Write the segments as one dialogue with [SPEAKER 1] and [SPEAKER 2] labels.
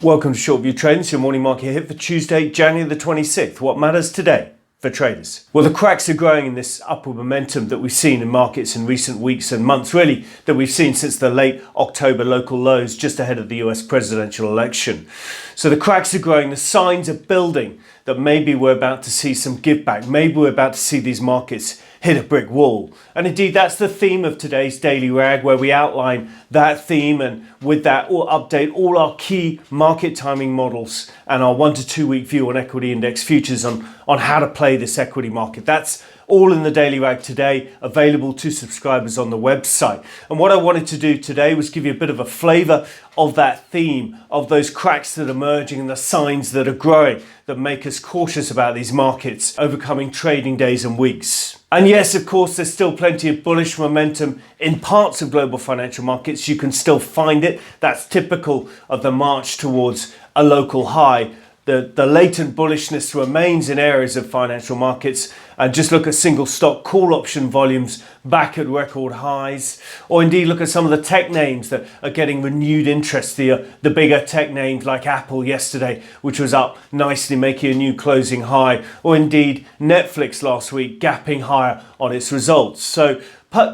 [SPEAKER 1] Welcome to ShortView Trading, your morning market hit for Tuesday, January the 26th. What matters today for traders? Well, the cracks are growing in this upward momentum that we've seen in markets in recent weeks and months, really, that we've seen since the late October local lows just ahead of the US presidential election. So the cracks are growing, the signs are building that maybe we're about to see some give back, maybe we're about to see these markets hit a brick wall. And indeed, that's the theme of today's Daily Rag, where we outline that theme and with that we'll update all our key market timing models and our 1 to 2 week view on equity index futures on how to play this equity market. That's all in the Daily Rag today, available to subscribers on the website. And what I wanted to do today was give you a bit of a flavour of that theme, of those cracks that are emerging and the signs that are growing that make us cautious about these markets overcoming trading days and weeks. And yes, of course, there's still plenty of bullish momentum in parts of global financial markets. You can still find it. That's typical of the march towards a local high. The latent bullishness remains in areas of financial markets. And just look at single stock call option volumes back at record highs, or indeed look at some of the tech names that are getting renewed interest. The bigger tech names like Apple yesterday, which was up nicely, making a new closing high, or indeed Netflix last week gapping higher on its results. So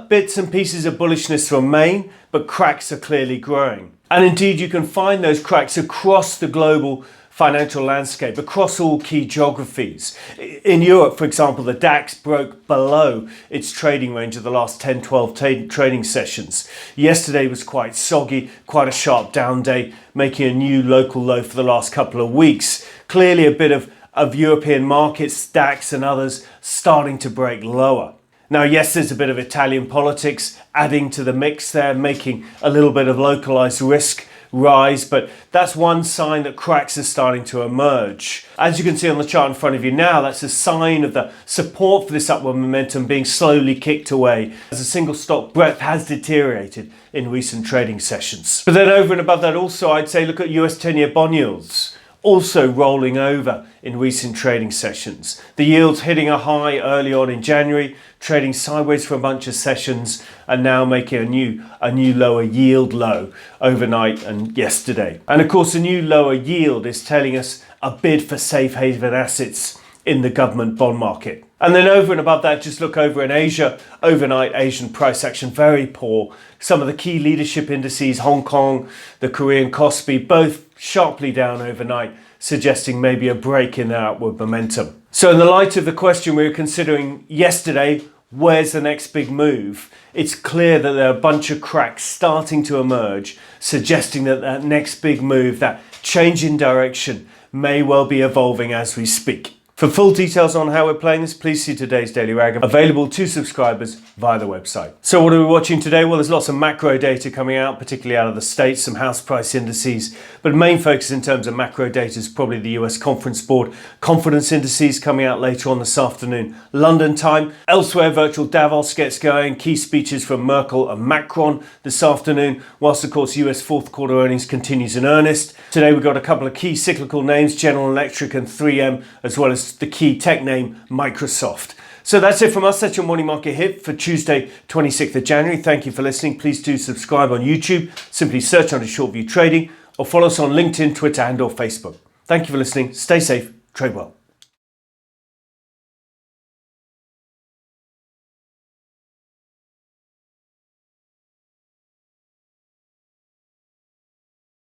[SPEAKER 1] bits and pieces of bullishness remain, but cracks are clearly growing. And indeed you can find those cracks across the global financial landscape, across all key geographies. In Europe, for example, the DAX broke below its trading range of the last 10-12 trading sessions. Yesterday was quite soggy, quite a sharp down day, making a new local low for the last couple of weeks. Clearly a bit of European markets, DAX and others, starting to break lower. Now, yes, there's a bit of Italian politics adding to the mix there, making a little bit of localized risk rise, but that's one sign that cracks are starting to emerge. As you can see on the chart in front of you now, that's a sign of the support for this upward momentum being slowly kicked away as the single stock breadth has deteriorated in recent trading sessions. But then over and above that also, I'd say look at US 10-year bond yields, also rolling over in recent trading sessions. The yields hitting a high early on in January, trading sideways for a bunch of sessions, and now making a new lower yield low overnight and yesterday. And of course, the new lower yield is telling us a bid for safe haven assets in the government bond market. And then over and above that, just look over in Asia. Overnight Asian price action very poor. Some of the key leadership indices, Hong Kong, the Korean Kospi, both sharply down overnight, suggesting maybe a break in their upward momentum. So in the light of the question we were considering yesterday, where's the next big move? It's clear that there are a bunch of cracks starting to emerge, suggesting that that next big move, that change in direction, may well be evolving as we speak. For full details on how we're playing this, please see today's Daily Rag, available to subscribers via the website. So what are we watching today? Well, there's lots of macro data coming out, particularly out of the States, some house price indices, but main focus in terms of macro data is probably the US Conference Board confidence indices coming out later on this afternoon, London time. Elsewhere, virtual Davos gets going, key speeches from Merkel and Macron this afternoon, whilst of course US fourth quarter earnings continues in earnest. Today we've got a couple of key cyclical names, General Electric and 3M, as well as the key tech name Microsoft. So that's it from us. That's your morning market hit for Tuesday, 26th of January. Thank you for listening. Please do subscribe on YouTube. Simply search under ShortView Trading or follow us on LinkedIn, Twitter and or Facebook. Thank you for listening. Stay safe. Trade well.